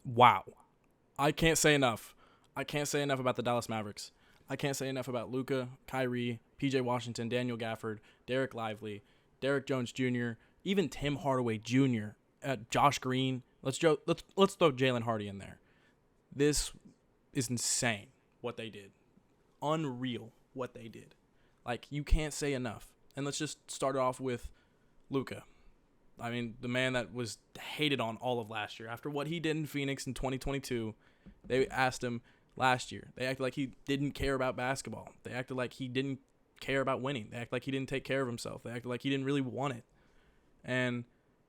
wow. I can't say enough. I can't say enough about the Dallas Mavericks. I can't say enough about Luka, Kyrie, PJ Washington, Daniel Gafford, Derek Lively, Derek Jones Jr., even Tim Hardaway Jr., Josh Green. Let's throw Jalen Hardy in there. This is insane what they did. Unreal what they did. Like, you can't say enough. And let's just start off with Luka. I mean, the man that was hated on all of last year. After what he did in Phoenix in 2022, they asked him last year. They acted like he didn't care about basketball. They acted like he didn't care about winning. They acted like he didn't take care of himself. They acted like he didn't really want it. And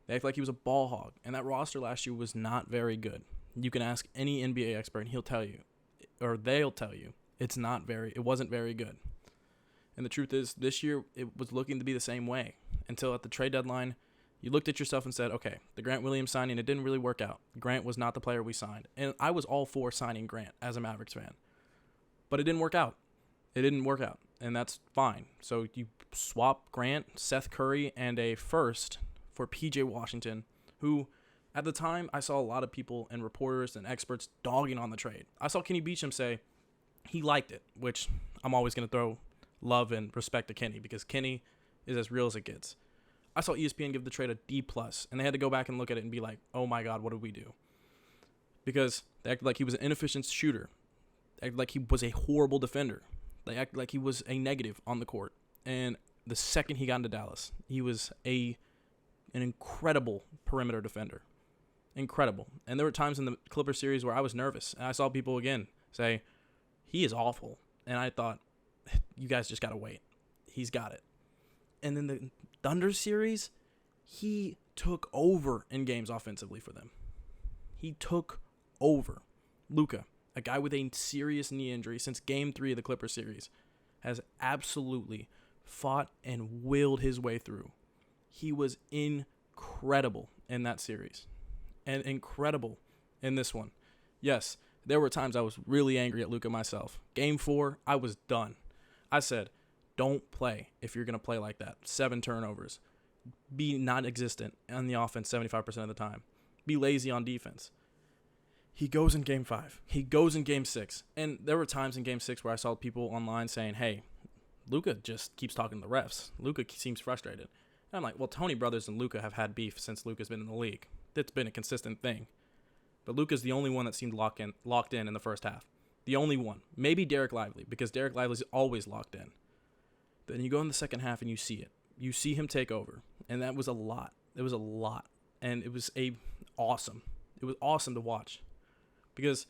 they acted like he was a ball hog. And that roster last year was not very good. You can ask any NBA expert and he'll tell you, or they'll tell you, it wasn't very good. And the truth is, this year it was looking to be the same way until at the trade deadline, you looked at yourself and said, okay, the Grant Williams signing, it didn't really work out. Grant was not the player we signed. And I was all for signing Grant as a Mavericks fan. But it didn't work out. And that's fine. So you swap Grant, Seth Curry, and a first for PJ Washington, who at the time I saw a lot of people and reporters and experts dogging on the trade. I saw Kenny Beecham say he liked it, which I'm always going to throw love and respect to Kenny because Kenny is as real as it gets. I saw ESPN give the trade a D+, and they had to go back and look at it and be like, oh my God, what did we do? Because they acted like he was an inefficient shooter. They acted like he was a horrible defender. They acted like he was a negative on the court. And the second he got into Dallas, he was an incredible perimeter defender. Incredible. And there were times in the Clippers series where I was nervous, and I saw people again say, he is awful. And I thought, you guys just got to wait. He's got it. And then the Thunder series, he took over in games offensively for them. He took over. Luka, a guy with a serious knee injury since Game 3 of the Clippers series, has absolutely fought and willed his way through. He was incredible in that series and incredible in this one. Yes, there were times I was really angry at Luka myself. Game 4, I was done. I said, don't play if you're going to play like that. 7 turnovers. Be non-existent on the offense 75% of the time. Be lazy on defense. He goes in Game 5. He goes in Game 6. And there were times in Game 6 where I saw people online saying, hey, Luka just keeps talking to the refs. Luka seems frustrated. And I'm like, well, Tony Brothers and Luka have had beef since Luka's been in the league. That's been a consistent thing. But Luka's the only one that seemed locked in the first half. The only one. Maybe Derek Lively, because Derek Lively's always locked in. Then you go in the second half and you see it. You see him take over. And that was a lot. It was a lot. And it was awesome. It was awesome to watch. Because,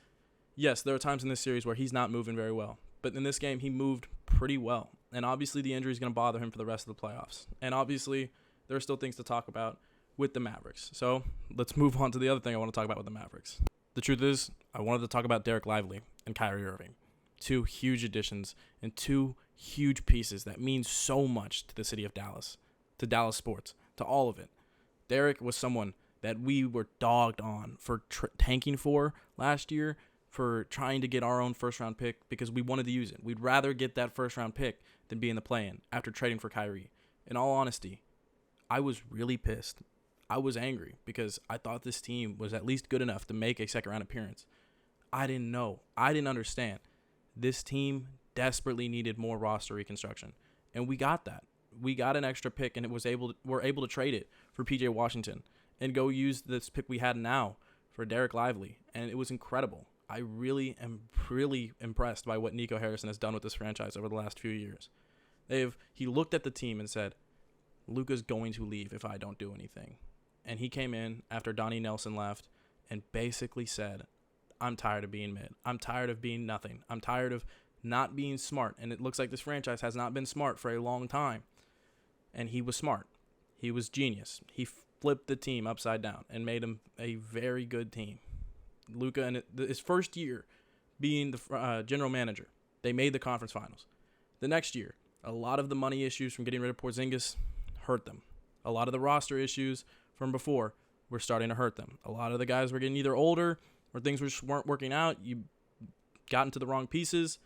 yes, there are times in this series where he's not moving very well. But in this game, he moved pretty well. And obviously the injury is going to bother him for the rest of the playoffs. And obviously there are still things to talk about with the Mavericks. So let's move on to the other thing I want to talk about with the Mavericks. The truth is, I wanted to talk about Derek Lively and Kyrie Irving. 2 huge additions and 2 huge pieces that mean so much to the city of Dallas, to Dallas sports, to all of it. Derek was someone that we were dogged on for tanking for last year, for trying to get our own first-round pick because we wanted to use it. We'd rather get that first-round pick than be in the play-in after trading for Kyrie. In all honesty, I was really pissed. I was angry because I thought this team was at least good enough to make a second-round appearance. I didn't know. I didn't understand. This team desperately needed more roster reconstruction, and we got that. We got an extra pick, and we're able to trade it for PJ Washington and go use this pick we had now for Derek Lively, and it was incredible. I really am impressed by what Nico Harrison has done with this franchise over the last few years. He looked at the team and said, Luka's going to leave if I don't do anything. And he came in after Donnie Nelson left and basically said, I'm tired of being mid. I'm tired of being nothing. I'm tired of not being smart. And it looks like this franchise has not been smart for a long time. And he was smart. He was genius. He flipped the team upside down and made him a very good team. Luka, in his first year being the general manager, they made the conference finals. The next year, a lot of the money issues from getting rid of Porzingis hurt them. A lot of the roster issues from before were starting to hurt them. A lot of the guys were getting either older or things just weren't working out. You got into the wrong pieces.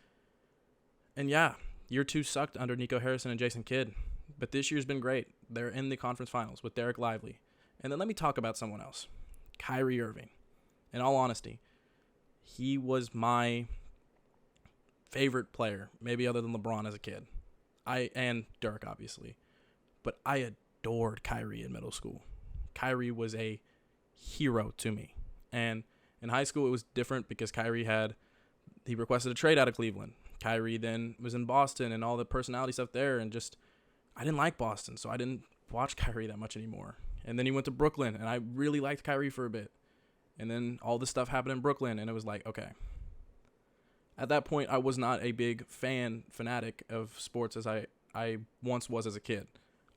And yeah, year 2 sucked under Nico Harrison and Jason Kidd. But this year's been great. They're in the conference finals with Derek Lively. And then let me talk about someone else. Kyrie Irving. In all honesty, he was my favorite player, maybe other than LeBron as a kid. And Dirk, obviously. But I adored Kyrie in middle school. Kyrie was a hero to me. And in high school, it was different because he requested a trade out of Cleveland. Kyrie then was in Boston and all the personality stuff there. And I didn't like Boston, so I didn't watch Kyrie that much anymore. And then he went to Brooklyn, and I really liked Kyrie for a bit. And then all this stuff happened in Brooklyn, and it was like, okay. At that point, I was not a big fanatic of sports as I once was as a kid.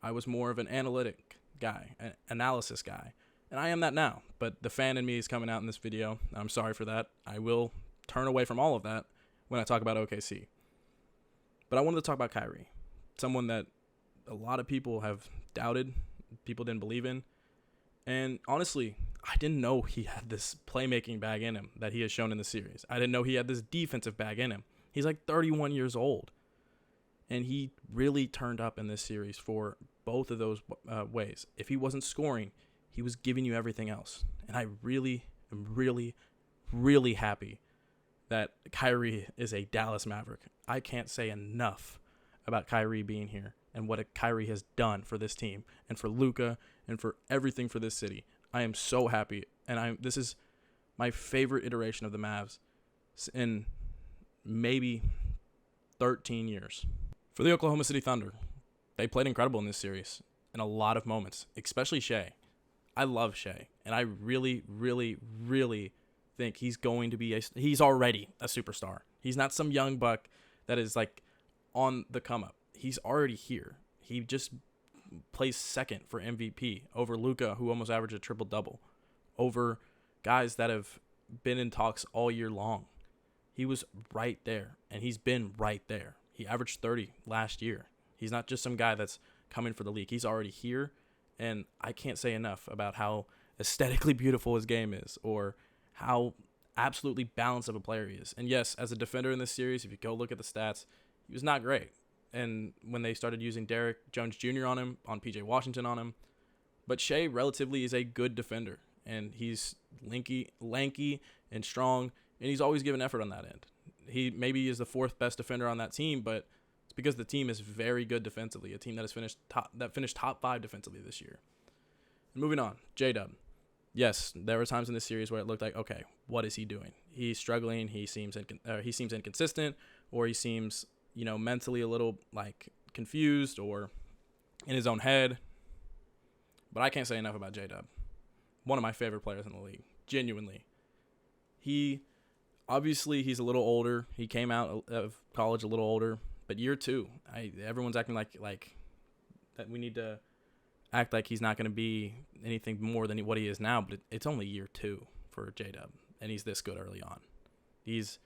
I was more of an analytic guy, an analysis guy. And I am that now. But the fan in me is coming out in this video. I'm sorry for that. I will turn away from all of that when I talk about OKC. But I wanted to talk about Kyrie, someone that a lot of people have doubted, people didn't believe in. And honestly, I didn't know he had this playmaking bag in him that he has shown in the series. I didn't know he had this defensive bag in him. He's like 31 years old. And he really turned up in this series for both of those ways. If he wasn't scoring, he was giving you everything else. And I really am really, really happy that Kyrie is a Dallas Maverick. I can't say enough about Kyrie being here and what Kyrie has done for this team and for Luka and for everything for this city. I am so happy, and this is my favorite iteration of the Mavs in maybe 13 years. For the Oklahoma City Thunder, they played incredible in this series in a lot of moments, especially Shea. I love Shea, and I really, really, really think he's going to be he's already a superstar. He's not some young buck that is like on the come up. He's already here. He just plays second for MVP over Luka, who almost averaged a triple-double, over guys that have been in talks all year long. He was right there, and he's been right there. He averaged 30 last year. He's not just some guy that's coming for the league. He's already here, and I can't say enough about how aesthetically beautiful his game is or how absolutely balanced of a player he is. And yes, as a defender in this series, if you go look at the stats, he was not great. And when they started using Derek Jones Jr. on him, on PJ Washington on him. But Shea relatively is a good defender. And he's lanky and strong. And he's always given effort on that end. He maybe is the fourth best defender on that team, but it's because the team is very good defensively. A team that has finished top 5 defensively this year. And moving on, J-Dub. Yes, there were times in this series where it looked like, okay, what is he doing? He's struggling. He seems inconsistent, or he seems mentally a little like confused or in his own head. But I can't say enough about J-Dub. One of my favorite players in the league. Genuinely. He's a little older. He came out of college a little older. But year 2, everyone's acting like that we need to act like he's not going to be anything more than what he is now. But it's only year 2 for J-Dub. And he's this good early on. He's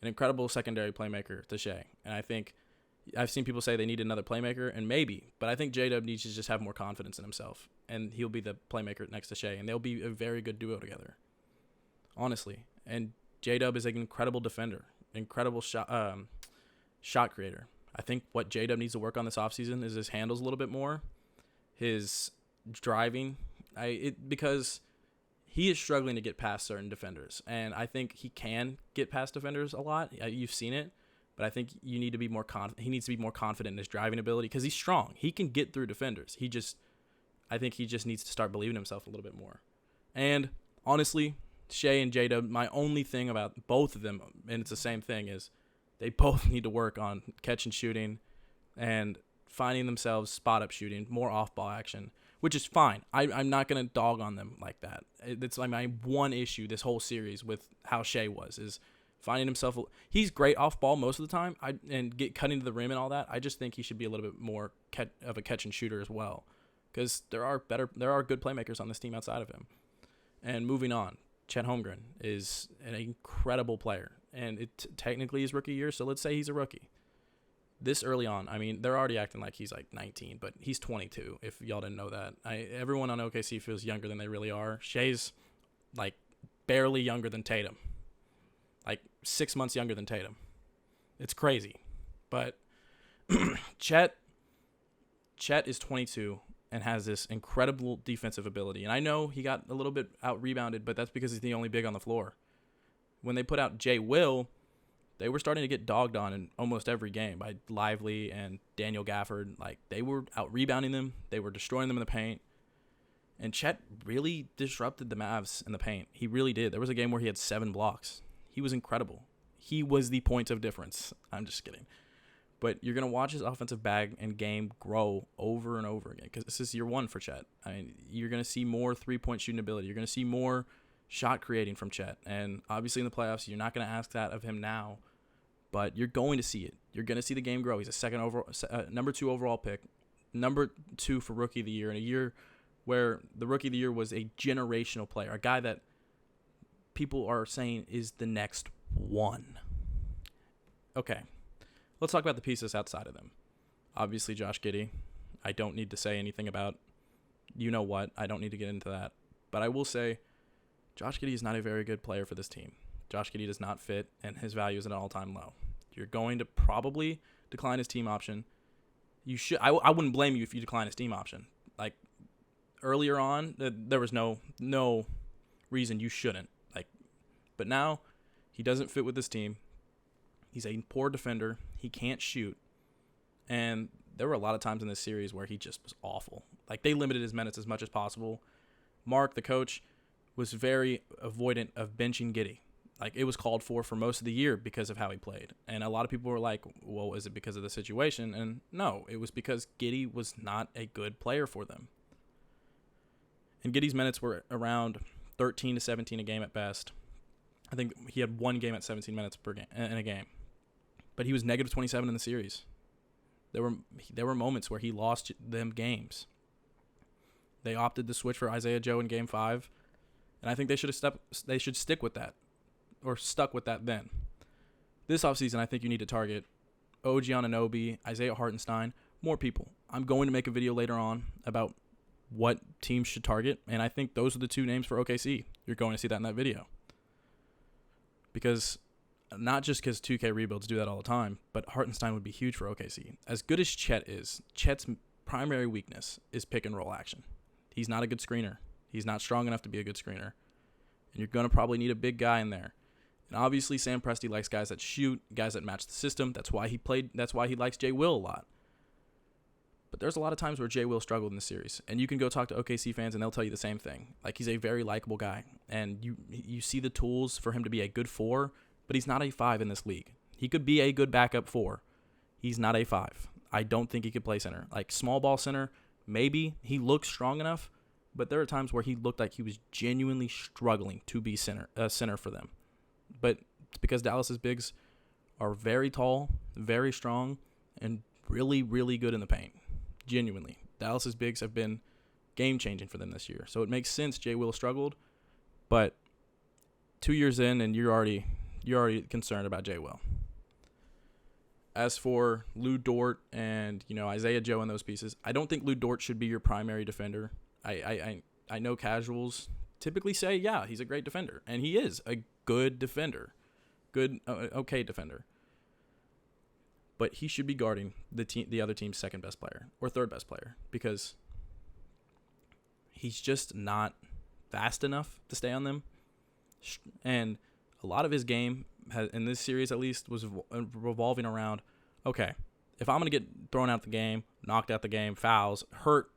an incredible secondary playmaker to Shea. And I think I've seen people say they need another playmaker, and maybe. But I think J-Dub needs to just have more confidence in himself. And he'll be the playmaker next to Shea. And they'll be a very good duo together. Honestly. And J-Dub is an incredible defender. Incredible shot creator. I think what J-Dub needs to work on this offseason is his handles a little bit more. His driving. Because he is struggling to get past certain defenders. And I think he can get past defenders a lot. You've seen it. But I think you need to be more he needs to be more confident in his driving ability because he's strong. He can get through defenders. I think he just needs to start believing in himself a little bit more. And honestly, Shea and J-Dub, my only thing about both of them, and it's the same thing, is they both need to work on catch and shooting and finding themselves spot-up shooting, more off-ball action, which is fine. I'm not going to dog on them like that. It's like my one issue this whole series with how Shea is finding himself. He's great off-ball most of the time and cutting to the rim and all that. I just think he should be a little bit more of a catch and shooter as well because there are good playmakers on this team outside of him. And moving on, Chet Holmgren is an incredible player, and it technically his rookie year, so let's say he's a rookie. This early on, I mean, they're already acting like he's like 19, but he's 22, if y'all didn't know that. Everyone on OKC feels younger than they really are. Shea's like barely younger than Tatum. Like 6 months younger than Tatum. It's crazy. But Chet is 22, and has this incredible defensive ability. And I know he got a little bit out-rebounded, but that's because he's the only big on the floor. When they put out Jay Will, they were starting to get dogged on in almost every game by Lively and Daniel Gafford. Like, they were out-rebounding them. They were destroying them in the paint. And Chet really disrupted the Mavs in the paint. He really did. There was a game where he had 7 blocks. He was incredible. He was the point of difference. I'm just kidding. But you're going to watch his offensive bag and game grow over and over again because this is year 1 for Chet. I mean, you're going to see more three-point shooting ability. You're going to see more shot creating from Chet. And obviously in the playoffs, you're not going to ask that of him now, but you're going to see it. You're going to see the game grow. He's a number 2 overall pick, number 2 for Rookie of the Year in a year where the Rookie of the Year was a generational player, a guy that people are saying is the next one. Okay, let's talk about the pieces outside of them. Obviously, Josh Giddey. I don't need to say anything about you know what. I don't need to get into that. But I will say Josh Giddey is not a very good player for this team. Josh Giddey does not fit, and his value is at an all-time low. You're going to probably decline his team option. You should. I wouldn't blame you if you decline his team option. Like, earlier on, there was no reason you shouldn't. But now he doesn't fit with this team. He's a poor defender. He can't shoot. And there were a lot of times in this series where he just was awful. Like, they limited his minutes as much as possible. Mark, the coach, was very avoidant of benching Giddey. Like, it was called for most of the year because of how he played. And a lot of people were like, well, is it because of the situation? And no, it was because Giddey was not a good player for them. And Giddey's minutes were around 13 to 17 a game at best. I think he had 1 game at 17 minutes per game in a game. But he was negative 27 in the series. There were moments where he lost them games. They opted to switch for Isaiah Joe in Game 5, and I think they should stick with that, or stuck with that then. This offseason, I think you need to target OG Anunoby, Isaiah Hartenstein, more people. I'm going to make a video later on about what teams should target, and I think those are the 2 names for OKC. You're going to see that in that video. Because not just because 2K rebuilds do that all the time, but Hartenstein would be huge for OKC. As good as Chet is, Chet's primary weakness is pick and roll action. He's not a good screener. He's not strong enough to be a good screener. And you're going to probably need a big guy in there. And obviously Sam Presti likes guys that shoot, guys that match the system. That's why he likes Jay Will a lot. But there's a lot of times where Jay Will struggled in the series. And you can go talk to OKC fans and they'll tell you the same thing. Like, he's a very likable guy. And you see the tools for him to be a good 4, but he's not a 5 in this league. He could be a good backup 4. He's not a 5. I don't think he could play center. Like, small ball center, maybe. He looks strong enough, but there are times where he looked like he was genuinely struggling to be center for them. But it's because Dallas's bigs are very tall, very strong, and really, really good in the paint. Genuinely. Dallas's bigs have been game-changing for them this year. So it makes sense Jay Will struggled, but 2 years in and you're already concerned about Jay Will. As for Lou Dort and, Isaiah Joe and those pieces, I don't think Lou Dort should be your primary defender. I know casuals typically say, yeah, he's a great defender, and he is a good defender. Okay defender. But he should be guarding the other team's second best player or third best player because he's just not fast enough to stay on them. And a lot of his game, in this series at least, was revolving around, okay, if I'm going to get thrown out the game, knocked out the game, fouls, hurt,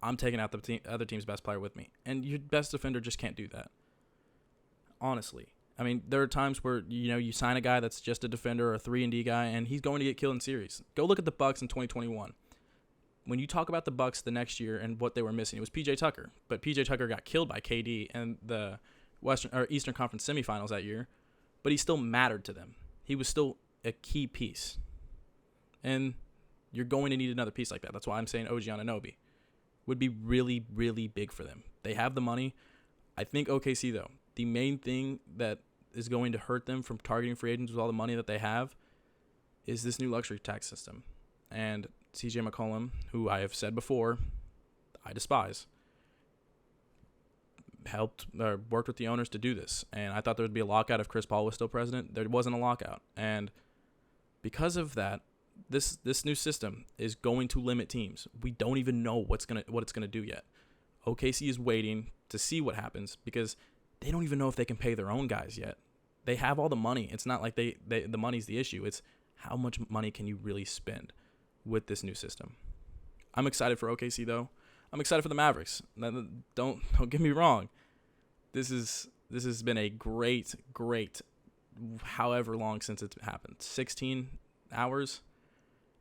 I'm taking out the other team's best player with me. And your best defender just can't do that. Honestly. I mean, there are times where, you sign a guy that's just a defender or a 3-and-D guy, and he's going to get killed in series. Go look at the Bucks in 2021. When you talk about the Bucks the next year and what they were missing, it was P.J. Tucker. But P.J. Tucker got killed by KD in the Eastern Conference semifinals that year, but he still mattered to them. He was still a key piece. And you're going to need another piece like that. That's why I'm saying OG Anunoby would be really, really big for them. They have the money. I think OKC, though, the main thing that is going to hurt them from targeting free agents with all the money that they have is this new luxury tax system. And CJ McCollum, who I have said before, I despise, worked with the owners to do this. And I thought there would be a lockout if Chris Paul was still president. There wasn't a lockout. And because of that, this new system is going to limit teams. We don't even know what it's gonna do yet. OKC is waiting to see what happens because they don't even know if they can pay their own guys yet. They have all the money. It's not like the money's the issue. It's how much money can you really spend with this new system. I'm excited for OKC though. I'm excited for the Mavericks. Don't get me wrong. This has been a great however long since it's happened. 16 hours.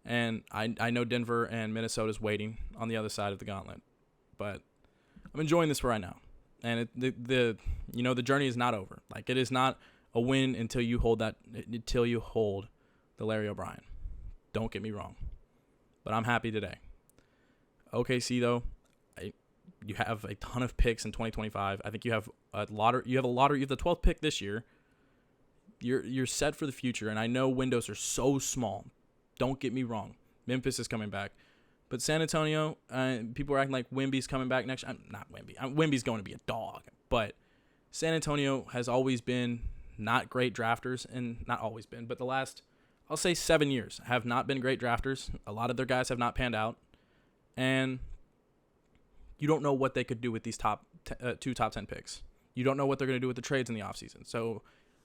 And I know Denver and Minnesota's waiting on the other side of the gauntlet. But I'm enjoying this for right now. And the journey is not over. Like, it is not a win until you hold the Larry O'Brien. Don't get me wrong. But I'm happy today. OKC though, you have a ton of picks in 2025. I think you have a lottery. You have the 12th pick this year. You're set for the future, and I know windows are so small. Don't get me wrong. Memphis is coming back, but San Antonio, people are acting like Wemby's coming back next year. Not Wemby. Wemby's going to be a dog, but San Antonio has always been not great drafters, and not always been, but the last, I'll say 7 years have not been great drafters. A lot of their guys have not panned out, and you don't know what they could do with these two top 10 picks. You don't know what they're going to do with the trades in the offseason. So,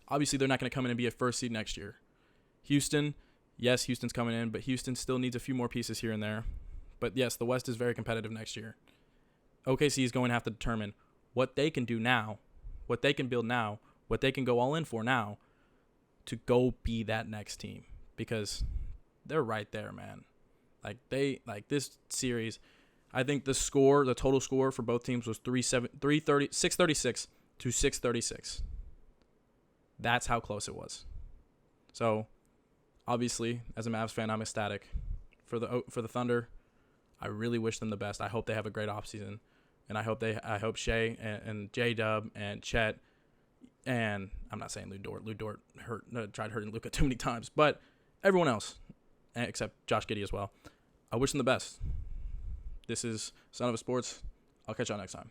obviously, they're not going to come in and be a first seed next year. Houston, yes, Houston's coming in, but Houston still needs a few more pieces here and there. But, yes, the West is very competitive next year. OKC is going to have to determine what they can do now, what they can build now, what they can go all in for now to go be that next team. Because they're right there, man. This series, I think the total score for both teams was 636 to 636. That's how close it was. So, obviously, as a Mavs fan, I'm ecstatic for the Thunder. I really wish them the best. I hope they have a great offseason, and I hope Shea and J-Dub and Chet, and I'm not saying Lou Dort tried hurting Luka too many times, but everyone else, except Josh Giddey as well. I wish them the best. This is Son of a Sports. I'll catch y'all next time.